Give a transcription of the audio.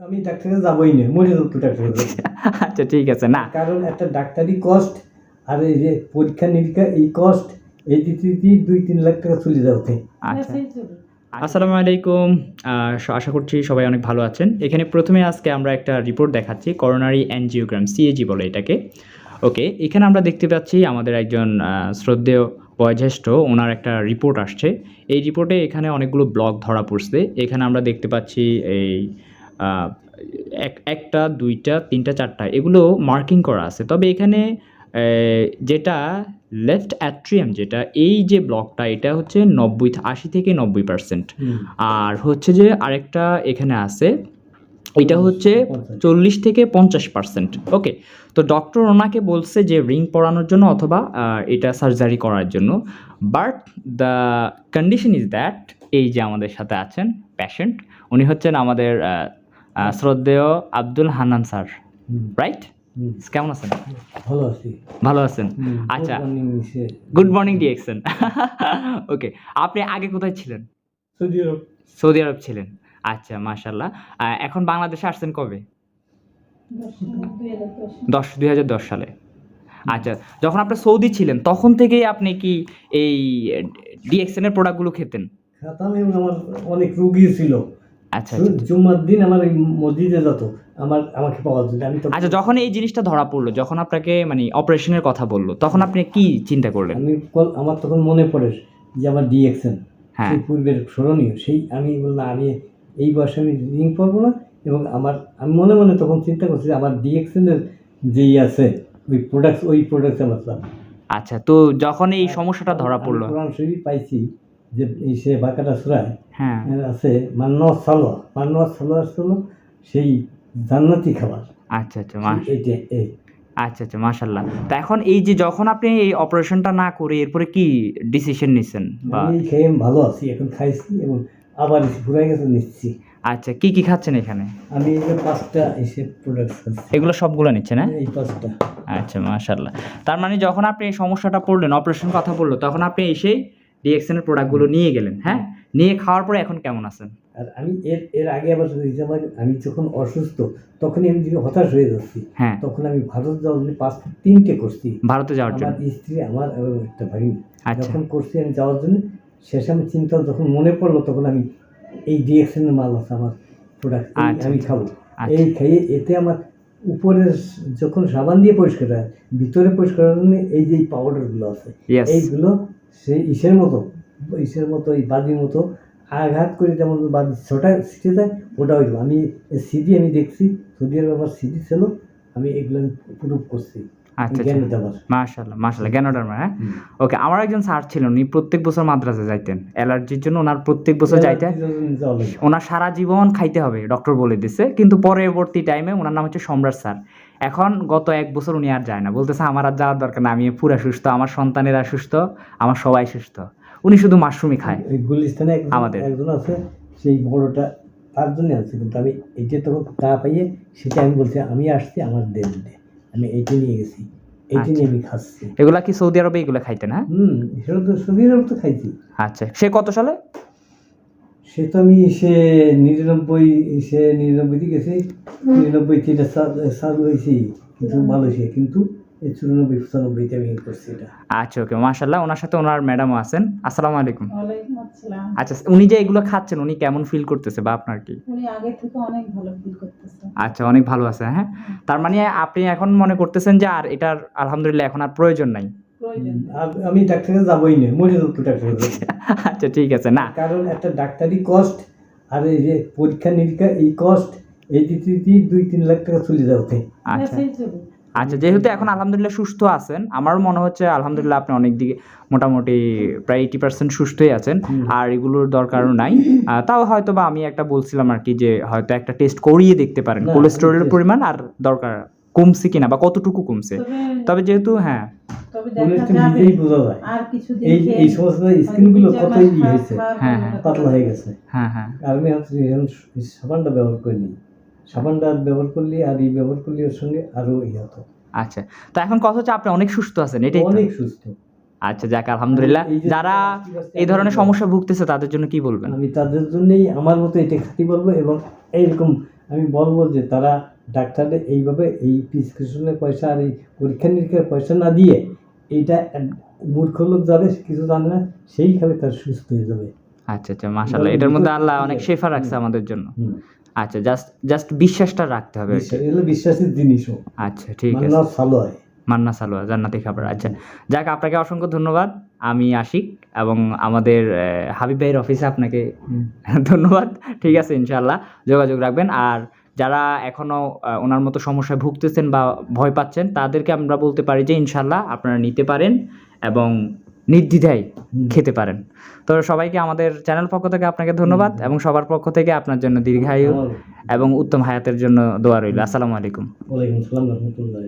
আমি ডাক্তারে যাবই না, মরে যাবো তো ডাক্তারে যাবো। আচ্ছা ঠিক আছে, না কারণ একটা ডাক্তারি কস্ট আর এই যে পরীক্ষা নিরীক্ষা এই কস্ট এই দিতে 2-3 লাখ টাকা চলে যাবে। আচ্ছা। আসসালামু আলাইকুম, আশা করছি সবাই অনেক ভালো আছেন। এখানে প্রথমে আজকে আমরা একটা রিপোর্ট দেখাচ্ছি, করোনারি অ্যানজিওগ্রাম, সিএজি বলে এটাকে। ওকে, এখানে আমরা দেখতে পাচ্ছি আমাদের একজন শ্রদ্ধেয় বয়োজ্যেষ্ঠ, ওনার একটা রিপোর্ট আসছে। এই রিপোর্টে এখানে অনেকগুলো ব্লক ধরা পড়ছে। এখানে আমরা দেখতে পাচ্ছি এই একটা, দুইটা, তিনটা, চারটা, এগুলো মার্কিং করা আছে। তবে এখানে যেটা লেফট অ্যাট্রিয়াম, যেটা এই যে ব্লকটা, এটা হচ্ছে 80 থেকে 90%। আর হচ্ছে যে আরেকটা এখানে আছে, এটা হচ্ছে 40 থেকে 50%। ওকে, তো ডক্টর ওনাকে বলছে যে রিং পরানোর জন্য অথবা এটা সার্জারি করার জন্য। But the condition is that, এই যে আমাদের সাথে আছেন পেশেন্ট, উনি হচ্ছেন আমাদের শ্রদ্ধেয় আব্দুল হান্নান স্যার, রাইট? কেমন আছেন? ভালো আছি। ভালো আছেন, আচ্ছা। Good morning DXN. ওকে, আপনি আগে কোথায় ছিলেন? সৌদি আরব। সৌদি আরব ছিলেন, আচ্ছা মাশাআল্লাহ। এখন বাংলাদেশে আসছেন কবে? 2010 সালে। আচ্ছা, যখন আপনি সৌদি ছিলেন তখন থেকেই আপনি কি এই ডিএক্সএন এর প্রোডাক্টগুলো খেতেন? খেতাম এবং আমার অনেক রোগী ছিল। আচ্ছা, জুম্মার দিন আমার এই মসজিদে যেত আমাকে পাওয়ার জন্য। আমি তো আচ্ছা, যখন এই জিনিসটা ধরা পড়লো, যখন আপনাকে মানে অপারেশনের কথা বললো, তখন আপনি কি চিন্তা করলেন? আমার তখন মনে পড়ে যে আমার ডিএক্সএন, হ্যাঁ, সেই পূর্বের স্মরণীয়, সেই আমি বললাম আমি এই বয়সে আমি রিং পরবো না। এবং আমি মনে মনে তখন চিন্তা করছি যে আমার ডিএক্সএনের যেই আছে ওই প্রোডাক্ট আমার চাই। আচ্ছা, তো যখন এই সমস্যাটা ধরা পড়লো, কোরআন শরীফ পাইছি যে এই সে বাকাটা সূরায় হ্যাঁ আছে মান্নাওয়াজ সালোয়ার ছিল সেই জান্নাতি খাবার। আচ্ছা আচ্ছা, আচ্ছা আচ্ছা, মাশাআল্লাহ। তো এখন এই যে যখন আপনি এই অপারেশনটা না করে এরপরে কি ডিসিশন নিছেন? বা আমি খেয়ে ভালো আছি, এখন খাইছি এবং আবার পুরাই গেছে নিচ্ছি। আচ্ছা, কি কি খাচ্ছেন এখানে? আমি এই 5টা এসে প্রোডাক্ট খাচ্ছি। এগুলো সবগুলো নিচ্ছেন? হ্যাঁ, এই 5টা। আচ্ছা মাশাআল্লাহ। তার মানে যখন আপনি এই সমস্যাটা পড়লেন, অপারেশন কথা বললো, তখন আপনি এসেই ডিএক্সএন এর প্রোডাক্টগুলো নিয়ে গেলেন। হ্যাঁ, নিয়ে খাওয়ার পরে এখন কেমন আছেন? আর আমি এর আগে আবার আমি যখন অসুস্থ তখনই আমি যদি হতাশ হয়ে যাচ্ছি, হ্যাঁ, তখন আমি ভারত যাওয়ার জন্য পাসপোর্ট 3টে করছি। ভারতে যাওয়ার জন্য? আমার স্ত্রী, আমার এবং একটা ভাই। আচ্ছা, যখন করছি আমি যাওয়ার জন্য, শেষে আমি চিন্তা যখন মনে পড়লো, তখন আমি এই ডিএক্সএনের মাল আছে আমার প্রোডাক্ট, আমি খাবো। এই খাইয়ে এতে আমার উপরের যখন সাবান দিয়ে পরিষ্কার হয়, ভিতরে পরিষ্কার করার জন্য এই যে পাউডারগুলো আছে, এইগুলো সেই ইসের মতো এই বাদির মতো আঘাত করে, যেমন বাদি ছোটা ছিটে যায়, ওটা হইল। আমি সিডি আমি দেখছি, সৌদি আরব আমার সিডি ছিল, আমি এগুলো প্রুভ করছি। আচ্ছা, মাশাআল্লাহ মাশাআল্লাহ, জ্ঞানোডার্মা। হ্যাঁ, ওকে। আমার একজন স্যার ছিলেন, উনি প্রত্যেক বছর মাদ্রাসা যাইতেন অ্যালার্জির জন্য। ওনার প্রত্যেক বছর যাইতেন, ওনার সারা জীবন খাইতে হবে ডক্টর বলে দিছে। কিন্তু পরবর্তী টাইমে, ওনার নাম হচ্ছে সম্রাট স্যার, এখন গত 1 বছর উনি আর যায় না, বলতেছে আমার আর যাওয়ার দরকার না, আমি পুরা সুস্থ, আমার সন্তানেরা সুস্থ, আমার সবাই সুস্থ। উনি শুধু মাশরুমই খায়। গুলিস্তানে আমাদের একজন আছে, সেই বড়টা তার জন্য আছে। কিন্তু আমি এইটা তখন তা পাইয়ে সেটা আমি বলছি আমি আসছি, আমার দেন দে, আমি এইটা নিয়ে গেছি, এইটা নিয়ে আমি খাচ্ছি। এগুলা কি সৌদি আরবে এগুলো খাইতেন? হ্যাঁ, সেটা তো সৌদি আরব তো খাইছি। আচ্ছা, সে কত সালে? সে তো আমি 99 গেছি, 99 থেকে চালু হয়েছি, কিন্তু মালয়েশিয়া, কিন্তু এই 94-95 আমি করছি এটা। আচ্ছা, ওকে, মাশাআল্লাহ। ওনার সাথে ওনার ম্যাডামও আছেন। আসসালামু আলাইকুম। ওয়ালাইকুম আসসালাম। আচ্ছা, উনি যে এগুলো খাচ্ছেন, উনি কেমন ফিল করতেছে, বা আপনার কি? উনি আগে থেকে অনেক ভালো ফিল করতেছে। আচ্ছা, অনেক ভালো আছে। হ্যাঁ, তার মানে আপনি এখন মনে করতেছেন যে আর এটার আলহামদুলিল্লাহ এখন আর প্রয়োজন নাই? আমি ডাক্তারে যাবই না, মরে যাবো তো ডাক্তারে। আচ্ছা ঠিক আছে, না কারণ একটা ডাক্তারি কস্ট আর এই যে পরীক্ষা নিরীক্ষা এই কস্ট এই দিতে 2-3 লাখ টাকা চলে যাবে। আচ্ছা আচ্ছা, যেহেতু এখন আলহামদুলিল্লাহ সুস্থ আছেন, আমারও মনে হচ্ছে আলহামদুলিল্লাহ আপনি অনেক দিকে মোটামুটি প্রায় 80% সুস্থই আছেন, আর এগুলোর দরকারও নাই। তাও হয়তো বা আমি একটা বলছিলাম আর কি, যে হয়তো একটা টেস্ট করিয়ে দেখতে পারেন কোলেস্টেরলের পরিমাণ আর দরকার কমছে কিনা, বা কতটুকু কমছে। তবে যেহেতু হ্যাঁ, এই সমস্ত স্কিনগুলো কত হয়েছে, হ্যাঁ পাতলা হয়ে গেছে। হ্যাঁ হ্যাঁ, আর আমি সাবানটা ব্যবহার করিনি, সাবানটা ব্যবহার করলে আর এই ব্যবহার করলে ওর সঙ্গে আরো হতো। আচ্ছা, তো এখন কথা হচ্ছে আপনি অনেক সুস্থ আছেন, এটাই অনেক সুস্থ। আচ্ছা, যাক আলহামদুলিল্লাহ। যারা এই ধরনের সমস্যা ভুগতেছে তাদের জন্য কি বলবেন? আমি তাদের জন্যই আমার মতো এটা খাতি বলবো, এবং এইরকম আমি বলবো যে তারা ডাক্তারদের এইভাবে এই প্রেসক্রিপশনের পয়সা আর এই পরীক্ষা নিরীক্ষার পয়সা না দিয়ে এইটা মূর্খ লোক যাবে কিছু জানে না সেই খাবে তার সুস্থ হয়ে যাবে। আচ্ছা আচ্ছা, মাশাআল্লাহ, এটার মধ্যে আল্লাহ অনেক শেফা রাখছে আমাদের জন্য। হুম। আচ্ছা, জাস্ট বিশ্বাসটা রাখতে হবে আর কি। এগুলো বিশ্বাসের জিনিসও আচ্ছা ঠিক আছে, মান্নাত ভালো হয়। মান্না সালোয়া জান্নাতি খাবার। আচ্ছা যাক, আপনাকে অসংখ্য ধন্যবাদ। আমি আশিক এবং আমাদের হাবিব ভাইয়ের অফিসে আপনাকে ধন্যবাদ। ঠিক আছে, ইনশাআল্লাহ যোগাযোগ রাখবেন। আর যারা এখনও ওনার মতো সমস্যায় ভুগতেছেন বা ভয় পাচ্ছেন তাদেরকে আমরা বলতে পারি যে ইনশাআল্লাহ আপনারা নিতে পারেন এবং নির্দ্বিধায় খেতে পারেন। তো সবাইকে আমাদের চ্যানেল পক্ষ থেকে আপনাকে ধন্যবাদ এবং সবার পক্ষ থেকে আপনার জন্য দীর্ঘায়ু এবং উত্তম হায়াতের জন্য দোয়া রইল। আসসালামু আলাইকুম। ওয়ালাইকুম আসসালাম রহমতুল্লাহ।